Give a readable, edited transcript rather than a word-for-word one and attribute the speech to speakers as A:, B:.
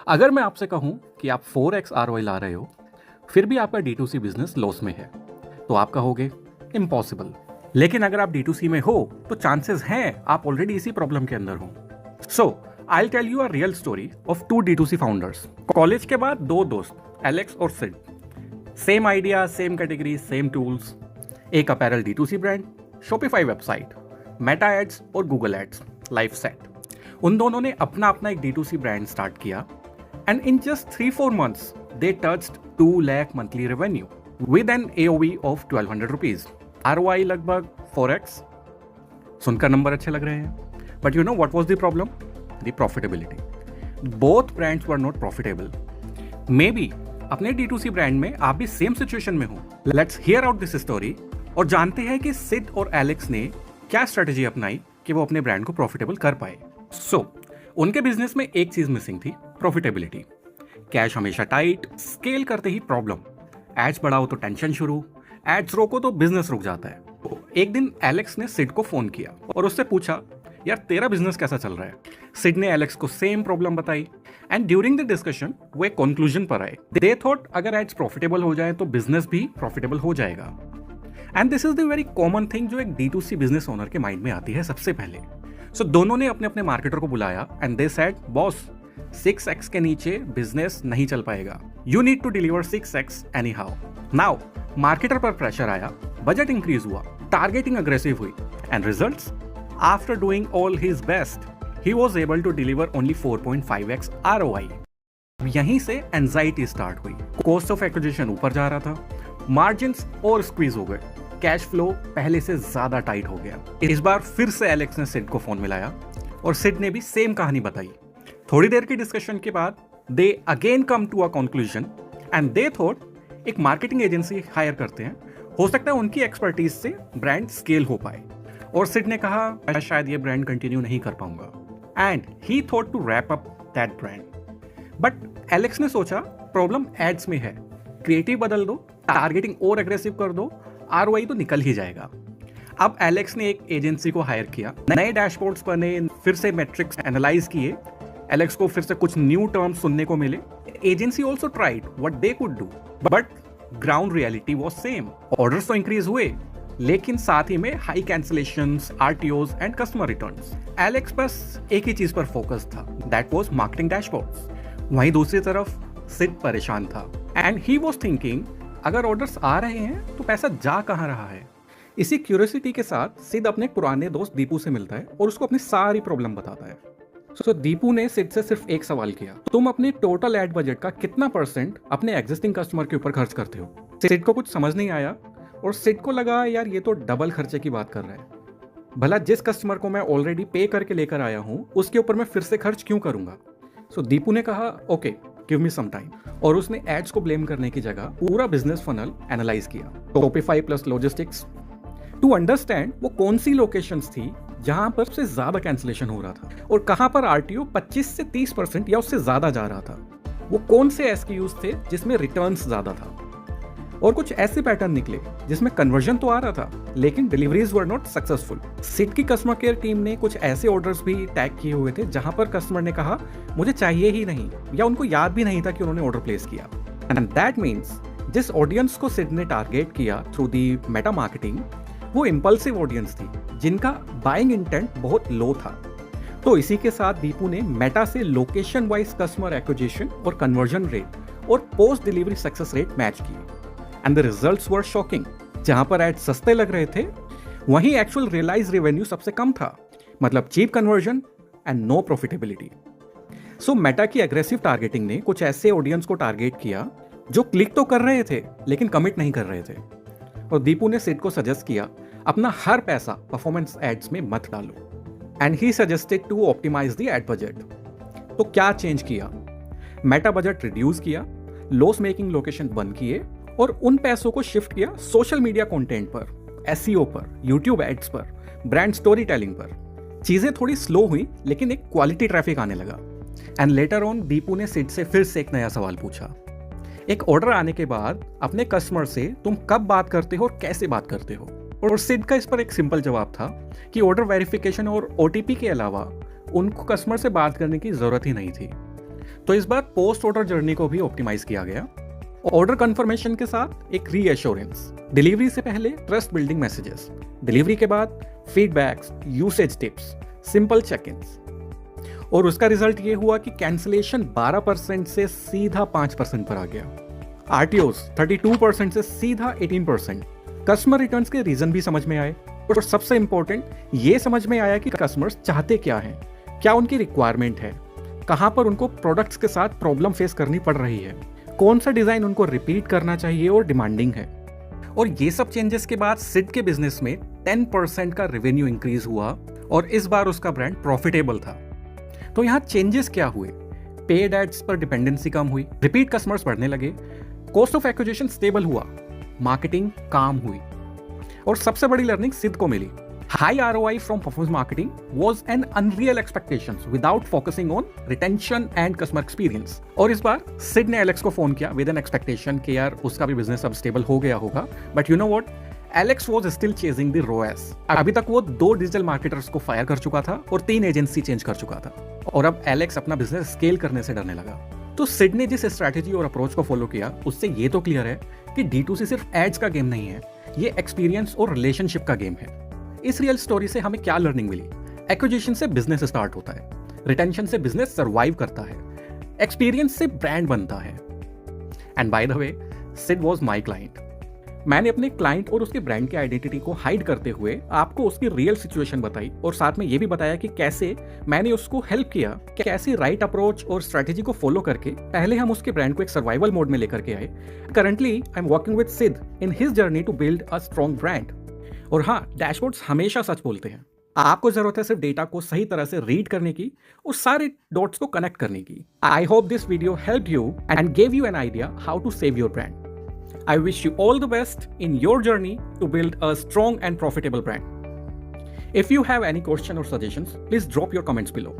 A: अगर मैं आपसे कहूं कि आप 4x ROI ला रहे हो फिर भी आपका D2C बिजनेस लॉस में है तो आप कहोगे इम्पॉसिबल। लेकिन अगर आप D2C में हो तो चांसेस हैं आप ऑलरेडी इसी प्रॉब्लम के अंदर हो। So I tell you a real story of 2 D2C founders. College के बाद 2 दोस्त एलेक्स और Sid, same idea, same category, same tools, एक apparel D2C brand, Shopify website, Meta ads और गूगल एड्स, लाइफ सेट। उन दोनों ने अपना अपना एक D2C ब्रांड स्टार्ट किया and in just 3-4 months they touched 2 lakh monthly revenue with an AOV of 1200 rupees. ROI लगभग 4x। सुनकर नंबर अच्छे लग रहे हैं, but you know what was the problem? The profitability. Both brands were not profitable. May be अपने D2C brand में आप भी सेम सिचुएशन में हो। Let's hear out this story और जानते हैं कि सिड और एलेक्स ने क्या स्ट्रेटेजी अपनाई कि वो अपने ब्रांड को प्रॉफिटेबल कर पाए। उनके बिजनेस में एक चीज मिसिंग थी, प्रॉफिटेबिलिटी। कैश हमेशा टाइट, स्केल करते ही प्रॉब्लम, एड्स बढ़ाओ तो टेंशन शुरू, एड्स रोको तो बिजनेस रुक जाता है। एक दिन एलेक्स ने सिड को फोन किया और उससे पूछा, यार तेरा बिजनेस कैसा चल रहा है? सिड ने एलेक्स को सेम प्रॉब्लम बताई एंड ड्यूरिंग द डिस्कशन वो एक कंक्लूजन पर आए। दे थॉट अगर एड्स प्रॉफिटेबल हो जाए तो बिजनेस भी प्रॉफिटेबल हो जाएगा। And this is the very common thing जो एक D2C बिजनेस ओनर के माइंड में आती है सबसे पहले। दोनों ने अपने अपने मार्केटर को बुलाया and they said, boss 6x के नीचे बिजनेस नहीं चल पाएगा, you need to deliver 6x anyhow. Now marketer पर प्रेशर आया, बजट इंक्रीज हुआ, टारगेटिंग अग्रेसिव हुई and results, after doing all his best he was able to deliver only 4.5x ROI। यहीं से एंजाइटी स्टार्ट हुई, cost of acquisition ऊपर जा रहा था, मार्जिन्स और स्क्वीज हो गए, कैश फ्लो पहले से ज्यादा टाइट हो गया। इस बार फिर से एलेक्स ने सिड को फोन मिलाया और सिड ने भी सेम कहानी बताई। थोड़ी देर की डिस्कशन के बाद they again come to a conclusion and they thought एक मार्केटिंग एजेंसी हायर करते हैं, हो सकता है उनकी एक्सपर्टीज से ब्रांड स्केल हो पाए। और सिड ने कहा, मैं शायद ये ब्रांड कंटिन्यू नहीं कर पाऊंगा and he thought to wrap up that brand. But Alex ने सोचा प्रॉब्लम एड्स में है, क्रिएटिव बदल दो, टारगेटिंग और एग्रेसिव कर दो, ROI तो निकल ही जाएगा। अब एलेक्स ने एक एजेंसी को हायर किया, नए डैशबोर्ड्स बने, फिर से मैट्रिक्स एनालाइज किए, एलेक्स को फिर से कुछ न्यू टर्म्स सुनने को मिले। Agency also tried what they could do but ground reality was same. Orders तो इंक्रीज हुए लेकिन साथ ही में high cancellations, RTOs and customer returns. Alex बस एक ही चीज पर फोकस था, दैट वाज मार्केटिंग डैशबोर्ड्स। वहीं दूसरी तरफ सिड परेशान था एंड ही वाज थिंकिंग, अगर ऑर्डर्स आ रहे हैं तो पैसा जा कहां रहा है? इसी क्यूरियोसिटी के साथ सिड अपने पुराने दोस्त दीपू से मिलता है और उसको अपनी सारी प्रॉब्लम बताता है। दीपू ने सिड से सिर्फ एक सवाल किया, तुम अपने टोटल एड बजट का कितना % अपने एग्जिस्टिंग कस्टमर के ऊपर खर्च करते हो? सिड को कुछ समझ नहीं आया और सिड को लगा, यार ये तो डबल खर्चे की बात कर रहा है, भला जिस कस्टमर को मैं ऑलरेडी पे करके लेकर आया हूं उसके ऊपर मैं फिर से खर्च क्यों करूंगा? दीपू ने कहा, okay give me some time, और उसने एड्स को ब्लेम करने की जगह पूरा बिजनेस फनल एनालाइज किया, Shopify plus logistics, to understand वो कौन सी लोकेशंस थी जहां पर सबसे ज्यादा कैंसिलेशन हो रहा था और कहां पर RTO 25 से 30% या उससे ज्यादा जा रहा था। वो कौन से SKUs थे जिसमें रिटर्न्स ज्यादा था। और कुछ ऐसे पैटर्न निकले जिसमें कन्वर्जन तो आ रहा था लेकिन deliveries were not successful. Sid की कस्टमर केयर टीम ने कुछ ऐसे ऑर्डर्स भी टैग किए हुए थे जहां पर कस्टमर ने कहा मुझे चाहिए ही नहीं, या उनको याद भी नहीं था कि उन्होंने ऑर्डर प्लेस किया। एंड दैट मीन्स जिस ऑडियंस को सिड ने टारगेट किया थ्रू दी मेटा मार्केटिंग, वो इंपल्सिव ऑडियंस थी जिनका बाइंग इंटेंट बहुत लो था। तो इसी के साथ दीपू ने मेटा से लोकेशन वाइज कस्टमर एक्विजिशन और कन्वर्जन रेट और post delivery success rate match किए and the results were shocking. जहां पर एड सस्ते लग रहे थे वहीं एक्चुअल रियलाइज रेवेन्यू सबसे कम था, मतलब cheap conversion and no profitability. Meta की एग्रेसिव टारगेटिंग ने कुछ ऐसे ऑडियंस को टारगेट किया जो क्लिक तो कर रहे थे लेकिन कमिट नहीं कर रहे थे। और दीपू ने सिड को सजेस्ट किया, अपना हर पैसा परफॉर्मेंस एड्स में मत डालो and he suggested to optimise the ad budget. तो क्या चेंज किया? मेटा बजट रिड्यूस किया, लॉस मेकिंग लोकेशन बंद किए और उन पैसों को शिफ्ट किया सोशल मीडिया कंटेंट पर, SEO पर, यूट्यूब एड्स पर, ब्रांड स्टोरी टेलिंग पर। चीजें थोड़ी स्लो हुई लेकिन एक क्वालिटी ट्रैफिक आने लगा। एंड लेटर ऑन दीपू ने सिड से फिर से एक नया सवाल पूछा, एक ऑर्डर आने के बाद अपने कस्टमर से तुम कब बात करते हो और कैसे बात करते हो? और सिड का इस पर एक सिंपल जवाब था कि ऑर्डर वेरिफिकेशन और OTP के अलावा उनको कस्टमर से बात करने की जरूरत ही नहीं थी। तो इस बार पोस्ट ऑर्डर जर्नी को भी ऑप्टिमाइज किया गया। ऑर्डर कंफर्मेशन के साथ एक रीएश्योरेंस, डिलीवरी से पहले ट्रस्ट बिल्डिंग मैसेजेस, डिलीवरी के बाद feedbacks, usage tips, simple check ins. और उसका रिजल्ट ये हुआ कि कैंसिलेशन 12% से सीधा 5% पर आ गया, आरटीओस 32% से सीधा 18%। कस्टमर रिटर्न्स के रीजन भी समझ में आए, और सबसे इंपॉर्टेंट ये समझ में आया कि कस्टमर्स चाहते क्या हैं, क्या उनकी रिक्वायरमेंट है, कहां पर उनको प्रोडक्ट्स के साथ प्रॉब्लम फेस करनी पड़ रही है, कौन सा डिजाइन उनको रिपीट करना चाहिए और डिमांडिंग है। और ये सब चेंजेस के बाद सिड के बिजनेस में 10% का रेवेन्यू इंक्रीज हुआ और इस बार उसका ब्रांड प्रॉफिटेबल था। तो यहाँ चेंजेस क्या हुए? पेड एड्स पर डिपेंडेंसी कम हुई, रिपीट कस्टमर्स बढ़ने लगे, कॉस्ट ऑफ एक्विजिशन स्टेबल हुआ, मार्केटिंग काम हुई, और सबसे बड़ी लर्निंग सिड को मिली। High ROI from performance marketing was an unreal expectations without focusing on retention and customer experience. और इस बार सिड ने एलेक्स को फोन किया विद एन एक्सपेक्टेशन कि यार उसका भी बिजनेस अब स्टेबल हो गया होगा, but you know what, Alex was still chasing the ROAS। अभी तक वो 2 डिजिटल मार्केटर्स को फायर कर चुका था और 3 एजेंसी चेंज कर चुका था, और अब एलेक्स अपना बिजनेस स्केल करने से डरने लगा। तो सिड ने जिस स्ट्रैटेजी और अप्रोच को फॉलो किया उससे ये तो क्लियर है कि D2C सिर्फ एड्स का गेम नहीं है, ये एक्सपीरियंस और रिलेशनशिप का गेम है। इस रियल स्टोरी से हमें क्या लर्निंग मिली? एक्विजिशन से बिजनेस स्टार्ट होता है, रिटेंशन से बिजनेस सर्वाइव करता है, एक्सपीरियंस से ब्रांड बनता है। And by the way, Sid was my client. मैंने अपने क्लाइंट और उसके ब्रांड की आइडेंटिटी को हाइड करते हुए आपको उसकी रियल सिचुएशन बताई, और साथ में ये भी बताया कि कैसे मैंने उसको हेल्प किया, कैसे राइट अप्रोच और स्ट्रेटेजी को फॉलो करके पहले हम उसके ब्रांड को एक सर्वाइवल मोड में लेकर के आए। Currently I am working with Sid in his journey to build a strong brand. और हाँ, डैशबोर्ड्स हमेशा सच बोलते हैं। आपको जरूरत है सिर्फ डेटा को सही तरह से रीड करने की और सारे डॉट्स को कनेक्ट करने की। I hope this video helped you and gave you an idea how to save your brand. I wish you all the best in your journey to build a strong and profitable brand. If you have any question or suggestions, please drop your comments below.